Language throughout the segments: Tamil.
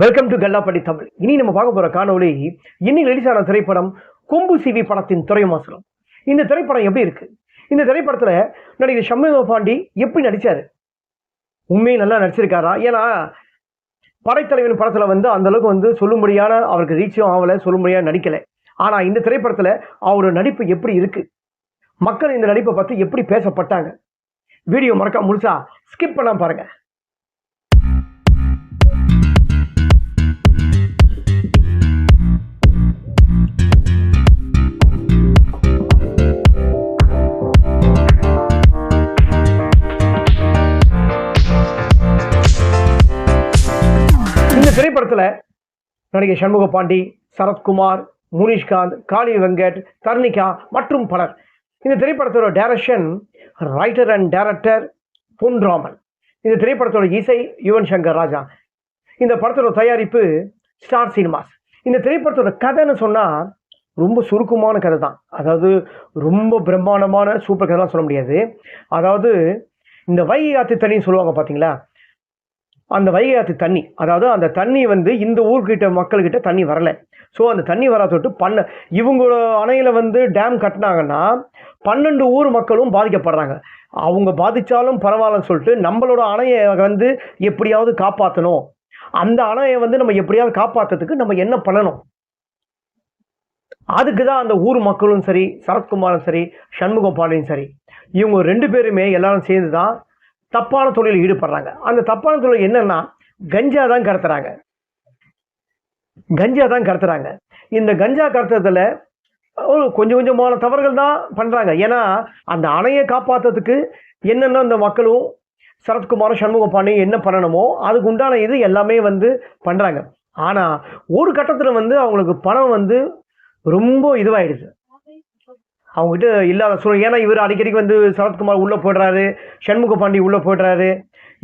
Welcome to Kallapatti Tamil. இனி நம்ம பார்க்க போற காணொளி இன்னைக்கு ரிலீஸ் ஆன திரைப்படம் கொம்பு சிவி படத்தின் துறைமாசலம். இந்த திரைப்படம் எப்படி இருக்கு? இந்த திரைப்படத்துல நடிகர் சண்முக பாண்டி எப்படி நடிச்சாரு? உண்மையை நல்லா நடிச்சிருக்காரா? ஏன்னா படைத்தலைவன் படத்துல அந்த அளவுக்கு சொல்லும்படியான அவருக்கு ரீச்சும் ஆகல, சொல்லும்படியான நடிக்கல. ஆனா இந்த திரைப்படத்துல அவரோட நடிப்பு எப்படி இருக்கு, மக்கள் இந்த நடிப்பை பத்தி எப்படி பேசப்பட்டாங்க, வீடியோ மறக்காம முழுசா ஸ்கிப் பண்ணாம பாருங்க. திரைப்படத்துல நடிகர் சண்முக பாண்டி, சரத்குமார், முனிஷ்காந்த், காளி வெங்கட், தர்ணிகா மற்றும் பலர். இந்த திரைப்படத்தோட direction writer and director Ponraman. இந்த திரைப்படத்தோட இசை யுவன் சங்கர் ராஜா. இந்த படத்தோட தயாரிப்பு ஸ்டார் சினிமாஸ். இந்த திரைப்படத்தோட கதைன்னு சொன்னா ரொம்ப சுருக்கமான கதை தான். அதாவது ரொம்ப பிரம்மாண்டமான சூப்பர் கதைலாம் சொல்ல முடியாது. அதாவது இந்த வைகை ஆத்து தண்ணின்னு சொல்லுவாங்க பார்த்தீங்களா, அந்த வைகை ஆத்து தண்ணி, அதாவது அந்த தண்ணி இந்த ஊர்கிட்ட மக்கள்கிட்ட தண்ணி வரல. ஸோ அந்த தண்ணி வராதொட்டு இவங்களோட அணையில் டேம் கட்டினாங்கன்னா 12 ஊர் மக்களும் பாதிக்கப்படுறாங்க. அவங்க பாதித்தாலும் பரவாயில்லன்னு சொல்லிட்டு நம்மளோட அணையை எப்படியாவது காப்பாற்றணும். அந்த அணையை நம்ம எப்படியாவது காப்பாற்றுறதுக்கு நம்ம என்ன பண்ணணும், அதுக்கு தான் அந்த ஊர் மக்களும் சரி, சரத்குமாரும் சரி, சண்முக பாண்டியும் சரி, இவங்க 2 பேருமே எல்லாரும் சேர்ந்து தான் தப்பான தொழிலில் ஈடுபடுறாங்க. அந்த தப்பான தொழில் என்னன்னா கஞ்சா தான் கடத்துறாங்க. இந்த கஞ்சா கடத்துறதுல ஒரு கொஞ்சமான தவறுகள் தான் பண்றாங்க. ஏன்னா அந்த அணையை காப்பாற்றுறதுக்கு என்னென்ன அந்த மக்களும் சரத்குமாரும் சண்முக பாண்டியும் என்ன பண்ணணுமோ அதுக்கு உண்டான இது எல்லாமே பண்றாங்க. ஆனா ஒரு கட்டத்தில் அவங்களுக்கு பணம் ரொம்ப இதுவாயிடுது, அவங்ககிட்ட இல்லாத சூழ்நிலை. ஏன்னா இவர் அடிக்கடிக்கு சரத்குமார் உள்ளே போய்ட்றாரு, சண்முக பாண்டி உள்ளே போய்ட்றாரு.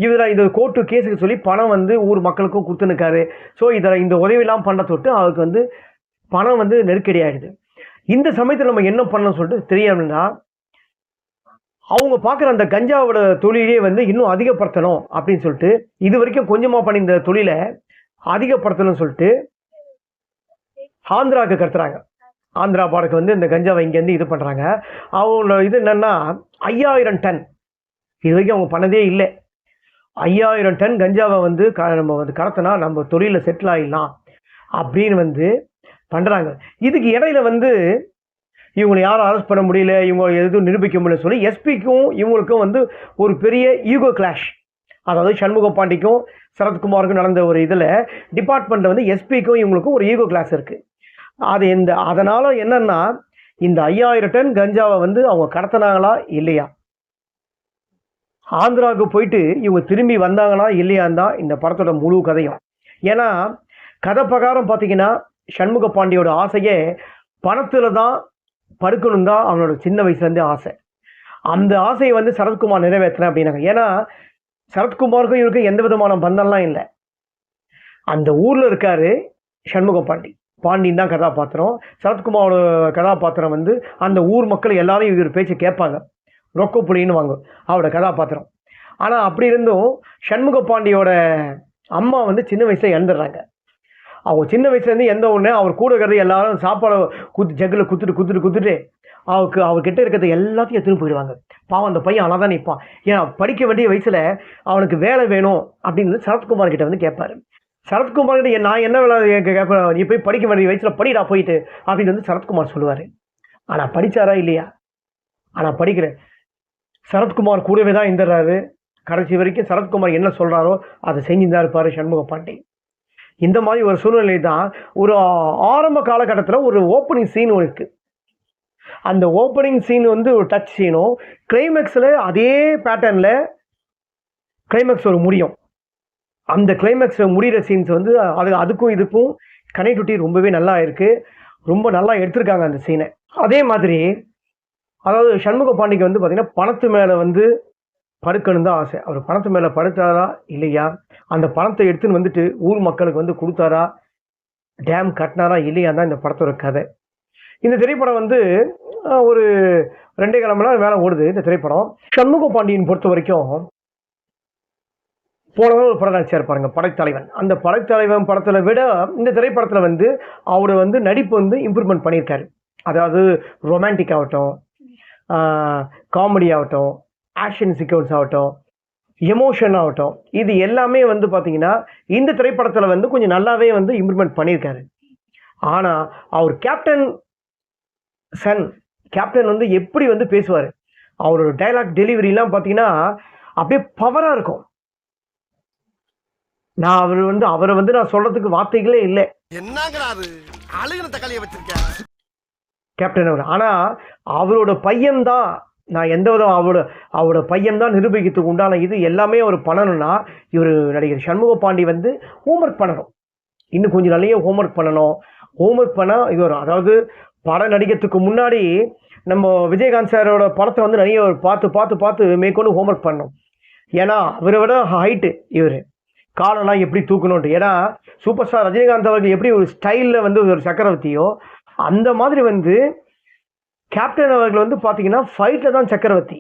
இவர் இது கோர்ட்டு கேஸுக்கு சொல்லி பணம் ஊர் மக்களுக்கும் கொடுத்துனுக்காரு. ஸோ இந்த உதவியெல்லாம் பண்ண தொட்டு அவருக்கு பணம் நெருக்கடி ஆகிடுது. இந்த சமயத்தில் நம்ம என்ன பண்ணணும்னு சொல்லிட்டு தெரியாதுன்னா அவங்க பார்க்குற அந்த கஞ்சாவோட தொழிலே இன்னும் அதிகப்படுத்தணும் அப்படின்னு சொல்லிட்டு இது வரைக்கும் கொஞ்சமாக பண்ணி இந்த தொழிலை அதிகப்படுத்தணும்னு சொல்லிட்டு ஆந்திராவுக்கு கடத்துறாங்க. ஆந்திரா பாடக்கு இந்த கஞ்சாவை இங்கேருந்து இது பண்ணுறாங்க. அவங்களோட இது என்னென்னா 5000 டன் இது வரைக்கும் அவங்க பண்ணதே இல்லை. 5000 டன் கஞ்சாவை நம்ம கடத்தினா நம்ம தொழிலில் செட்டில் ஆகிடலாம் அப்படின்னு பண்ணுறாங்க. இதுக்கு இடையில இவங்களை யாரும் அரெஸ்ட் பண்ண முடியல, இவங்க எதுவும் நிரூபிக்க முடியல சொல்லி எஸ்பிக்கும் இவங்களுக்கும் ஒரு பெரிய ஈகோ கிளாஷ். அதாவது சண்முக பாண்டிக்கும் சரத்குமாருக்கும் நடந்த ஒரு இதில் டிபார்ட்மெண்ட்டில் எஸ்பிக்கும் இவங்களுக்கும் ஒரு ஈகோ கிளாஸ் இருக்குது. அதனால என்னன்னா இந்த 5000 டன் கஞ்சாவை அவங்க கடத்தினாங்களா இல்லையா, ஆந்திராவுக்கு போயிட்டு இவங்க திரும்பி வந்தாங்களா இல்லையான்னு தான் இந்த படத்தோட முழு கதையும். ஏன்னா கதை பிரகாரம் பார்த்தீங்கன்னா சண்முக பாண்டியோட ஆசையே பணத்தில் தான் படுக்கணும் தான் அவனோட சின்ன வயசுலேருந்தே ஆசை. அந்த ஆசையை சரத்குமார் நிறைவேற்றுறேன் அப்படின்னாங்க. ஏன்னா சரத்குமாருக்கும் இவருக்கும் எந்த விதமான பந்தம்லாம் இல்லை. அந்த ஊரில் இருக்காரு சண்முக பாண்டியன் தான் கதாபாத்திரம். சரத்குமாரோட கதாபாத்திரம் அந்த ஊர் மக்கள் எல்லாரும் இவர் பேச்சு கேட்பாங்க, ரொக்க புலின்னு வாங்க அவரோட கதாபாத்திரம். ஆனால் அப்படி இருந்தும் சண்முக பாண்டியோட அம்மா சின்ன வயசில் இறந்துடுறாங்க. அவங்க சின்ன வயசுலேருந்து எந்த ஒன்று அவர் கூட இருக்கிறது எல்லாரும் சாப்பாடை ஜக்கில் குத்துட்டு அவர்கிட்ட இருக்கிறது எல்லாத்தையும் எடுத்துன்னு போயிடுவாங்க. பாவம் அந்த பையன் ஆனால் தான் நிற்பான். ஏன்னா படிக்க வேண்டிய வயசில் அவனுக்கு வேலை வேணும் அப்படின்னு சரத்குமார் கிட்ட கேட்பாரு. சரத்குமார் நான் என்ன வேலை கேட்பேன், நீ போய் படிக்க வேண்டிய வயசில் படிடா போயிட்டு அப்படின்னு சரத்குமார் சொல்லுவார். ஆனால் படித்தாரா இல்லையா? ஆனால் படிக்கிற சரத்குமார் கூடவே தான் இருந்துடுறாரு. கடைசி வரைக்கும் சரத்குமார் என்ன சொல்கிறாரோ அதை செஞ்சுதான் இருப்பார் சண்முக பாண்டி. இந்த மாதிரி ஒரு சூழ்நிலை தான் ஒரு ஆரம்ப காலகட்டத்தில் ஒரு ஓப்பனிங் சீன் இருக்குது. அந்த ஓப்பனிங் சீன் ஒரு டச் சீனும் கிளைமேக்ஸில் அதே பேட்டர்னில் கிளைமேக்ஸ் ஒரு முடியும். அந்த கிளைமேக்ஸ் முடிகிற சீன்ஸ் அதுக்கும் இதுக்கும் கனெக்டிவிட்டி ரொம்பவே நல்லா இருக்குது, ரொம்ப நல்லா எடுத்திருக்காங்க அந்த சீனை. அதே மாதிரி அதாவது சண்முக பாண்டிக்கு பார்த்திங்கன்னா பணத்து மேலே படுக்கணும் தான் ஆசை. அவர் பணத்து மேலே படுத்தாரா இல்லையா, அந்த பணத்தை எடுத்துன்னு ஊர் மக்களுக்கு கொடுத்தாரா, டேம் கட்டினாரா இல்லையா தான் இந்த படத்தோட கதை. இந்த திரைப்படம் ஒரு 2.25 மணி நேரம் மேலே ஓடுது. இந்த திரைப்படம் சண்முக பாண்டியன் பொறுத்த வரைக்கும் போன ஒரு படம் நடிச்சார் பாருங்க, படைத்தலைவன். அந்த படைத்தலைவன் படத்தில் விட இந்த திரைப்படத்தில் வந்து அவர் வந்து நடிப்பு வந்து இம்ப்ரூவ்மெண்ட் பண்ணியிருக்காரு. அதாவது ரொமான்டிக் ஆகட்டும், காமெடி ஆகட்டும், ஆக்ஷன் சீக்வன்ஸ் ஆகட்டும், எமோஷன் ஆகட்டும், இது எல்லாமே வந்து பார்த்தீங்கன்னா இந்த திரைப்படத்தில் வந்து கொஞ்சம் நல்லாவே வந்து இம்ப்ரூவ்மெண்ட் பண்ணியிருக்காரு. ஆனால் அவர் கேப்டன் வந்து எப்படி வந்து பேசுவார், அவரோட டைலாக் டெலிவரிலாம் பார்த்தீங்கன்னா அப்படியே பவராக இருக்கும். அவரை வந்து நான் சொல்றதுக்கு வார்த்தைகளே இல்லை. கேப்டன் அவர். ஆனா அவரோட பையன் தான், நான் எந்த விதம் அவரோட பையன் தான் நிரூபிக்கிறதுக்கு உண்டான இது எல்லாமே அவர் பண்ணணும்னா இவர் நடிகர் சண்முக பாண்டி வந்து ஹோம்ஒர்க் பண்ணணும். இன்னும் கொஞ்சம் நிறைய ஹோம்ஒர்க் பண்ணணும். ஹோம்ஒர்க் பண்ணால் இது வரும். அதாவது படம் நடிக்கிறதுக்கு முன்னாடி நம்ம விஜயகாந்த் சாரோட படத்தை வந்து நிறைய பார்த்து பார்த்து பார்த்து மேற்கொண்டு ஹோம்ஒர்க் பண்ணணும். ஏன்னா அவரை விட ஹைட்டு இவர், காலெல்லாம் எப்படி தூக்கணும்ட்டு. ஏன்னா சூப்பர் ஸ்டார் ரஜினிகாந்த் அவர்கள் எப்படி ஒரு ஸ்டைலில் வந்து ஒரு சக்கரவர்த்தியோ அந்த மாதிரி வந்து கேப்டன் அவர்கள் வந்து பார்த்தீங்கன்னா ஃபைட்டில் தான் சக்கரவர்த்தி.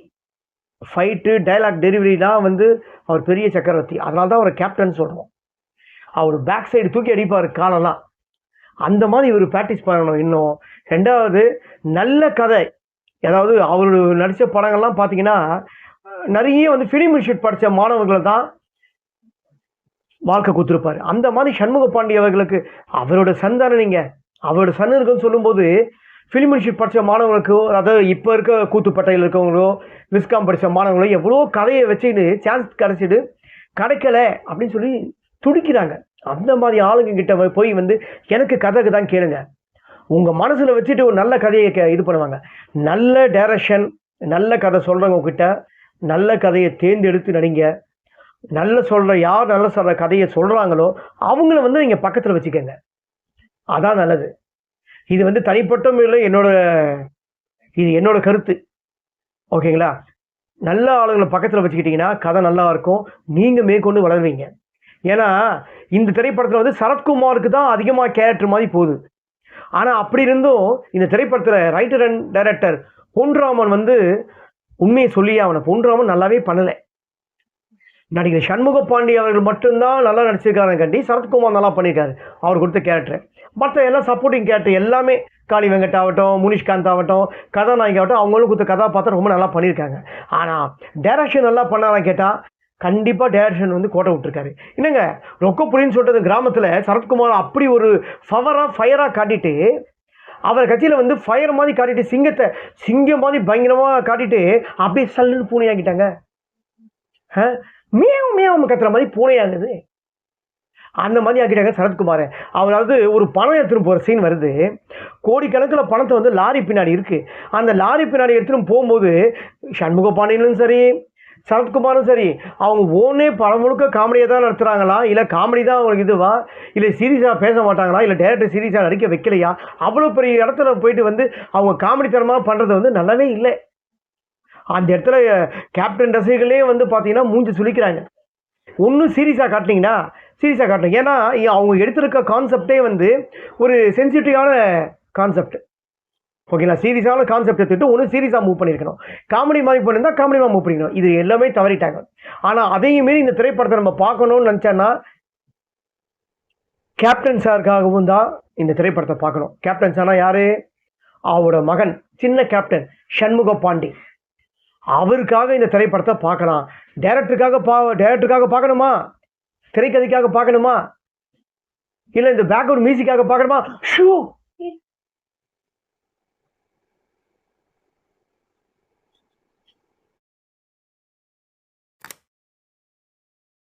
ஃபைட்டு டைலாக் டெலிவரிலாம் வந்து அவர் பெரிய சக்கரவர்த்தி. அதனால தான் அவரை கேப்டன் சொல்கிறோம். அவர் பேக் சைடு தூக்கி அடிப்பார் காலெல்லாம். அந்த மாதிரி இவர் ப்ராக்டிஸ் பண்ணணும். இன்னும் ரெண்டாவது நல்ல கதை. அதாவது அவர் நடித்த படங்கள்லாம் பார்த்தீங்கன்னா நிறைய வந்து ஃபிலிம் இன்ஸ்டியூட் படித்த மாணவர்களை தான் வாழ்க்கை கொடுத்துருப்பார். அந்த மாதிரி சண்முக பாண்டி அவர்களுக்கு அவரோட சன் தானே, நீங்கள் அவரோட சன் இருக்குன்னு சொல்லும்போது ஃபிலிம் இன்ஸ்டியூட் படித்த மாணவர்களுக்கோ, அதாவது இப்போ இருக்க கூத்துப்பட்டையில் இருக்கவங்களோ, விஸ்காம் படித்த மாணவர்களோ எவ்வளோ கதையை வச்சுக்கிட்டு சான்ஸ் கிடச்சிட்டு கிடைக்கல அப்படின்னு சொல்லி துடிக்கிறாங்க. அந்த மாதிரி ஆளுங்க கிட்ட போய் வந்து எனக்கு கதைக்கு தான் கேளுங்க. உங்கள் மனசில் வச்சுட்டு ஒரு நல்ல கதையை இது பண்ணுவாங்க. நல்ல டைரக்ஷன், நல்ல கதை சொல்கிறவங்க கிட்ட நல்ல கதையை தேர்ந்தெடுத்து நடிங்க. யார் நல்ல சொல்கிற கதையை சொல்கிறாங்களோ அவங்கள வந்து நீங்கள் பக்கத்தில் வச்சுக்கோங்க. அதான் நல்லது. இது வந்து தனிப்பட்ட முறையில் என்னோட கருத்து. ஓகேங்களா? நல்ல ஆளுங்களை பக்கத்தில் வச்சுக்கிட்டிங்கன்னா கதை நல்லா இருக்கும், நீங்கள் மேற்கொண்டு வளருவீங்க. ஏன்னா இந்த திரைப்படத்தில் வந்து சரத்குமாருக்கு தான் அதிகமாக கேரக்டர் மாதிரி போகுது. ஆனால் அப்படி இருந்தும் இந்த திரைப்படத்தில் ரைட்டர் அண்ட் டைரக்டர் பொன்ராமன் வந்து உண்மையை சொல்லியே அவனை பொன்ராமன் நல்லாவே பண்ணலை. நடிகர் சண்முக பாண்டி அவர்கள் மட்டும்தான் நல்லா நடிச்சிருக்காருங்காண்டி சரத்குமார் நல்லா பண்ணியிருக்காரு அவர் கொடுத்த கேரக்டர். மற்ற எல்லாம் சப்போர்ட்டிங் கேரக்டர் எல்லாமே காளி வெங்கட் ஆகட்டும், முனிஷ்காந்த் ஆகட்டும், கதாநாயகி ஆகட்டும், அவங்களும் கொடுத்த கதாபாத்திரம் ரொம்ப நல்லா பண்ணியிருக்காங்க. ஆனால் டைரக்ஷன் நல்லா பண்ணாரான்னு கேட்டால் கண்டிப்பாக டைரக்ஷன் வந்து கோட்டை விட்டுருக்காரு. என்னங்க ரொக்கப்புலின்னு சொல்லிட்டு கிராமத்தில் சரத்குமார் அப்படி ஒரு ஃபயராக காட்டிட்டு, அவர் கட்சியில் வந்து ஃபயர் மாதிரி காட்டிட்டு சிங்கம் மாதிரி பயங்கரமாக காட்டிட்டு அப்படியே சல்லுன்னு பூனையாக்கிட்டாங்க. மேவும் கத்துற மாதிரி பூனையாகுது. அந்த மாதிரி ஆக்கிட்டாங்க சரத்குமார். அவராவது ஒரு பணம் எடுத்துன்னு போகிற சீன் வருது. கோடிக்கணக்கில் பணத்தை வந்து லாரி பின்னாடி இருக்குது. அந்த லாரி பின்னாடி எடுத்துன்னு போகும்போது சண்முக பாண்டியனும் சரி, சரத்குமாரும் சரி, அவங்க ஓனே படம் முழுக்க காமெடியாக தான் நடத்துகிறாங்களா, இல்லை காமெடி தான் அவங்களுக்கு இதுவா, இல்லை சீரியஸாக பேச மாட்டாங்களா, இல்லை டேரக்டர் சீரியஸாக நடிக்க வைக்கலையா? அவ்வளோ பெரிய இடத்துல போயிட்டு வந்து அவங்க காமெடித்தனமாக பண்ணுறது வந்து நல்லாவே இல்லை. அந்த இடத்துல கேப்டன் ரசிகர்களே வந்து பார்த்தீங்கன்னா மூஞ்சி சுளிக்கிறாங்க. ஒன்றும் சீரியஸாக காட்டினீங்கன்னா சீரியஸாக காட்டணும். ஏன்னா அவங்க எடுத்திருக்க கான்செப்டே வந்து ஒரு சென்சிட்டிவான கான்செப்ட். ஓகேங்களா? சீரியஸான கான்செப்ட் எடுத்துட்டு ஒன்று சீரியஸாக மூவ் பண்ணியிருக்கணும். காமெடி மாதிரி பண்ணியிருந்தால் காமெடியாக மூவ் பண்ணிக்கணும். இது எல்லாமே தவறிட்டாங்க. ஆனால் அதையும் மீறி இந்த திரைப்படத்தை நம்ம பார்க்கணும்னு நினச்சோன்னா கேப்டன் சாருக்காகவும் தான் இந்த திரைப்படத்தை பார்க்கணும். கேப்டன் சார்னா யார்? அவரோட மகன் சின்ன கேப்டன் சண்முக பாண்டி. அவருக்காக இந்த திரைப்படத்தை பார்க்கலாம். டைரக்டருக்காக பார்க்கணுமா, திரைக்கதைக்காக பார்க்கணுமா, இல்லை இந்த பேக்ரவுண்ட் மியூசிக்காக பார்க்கணுமா? ஷூ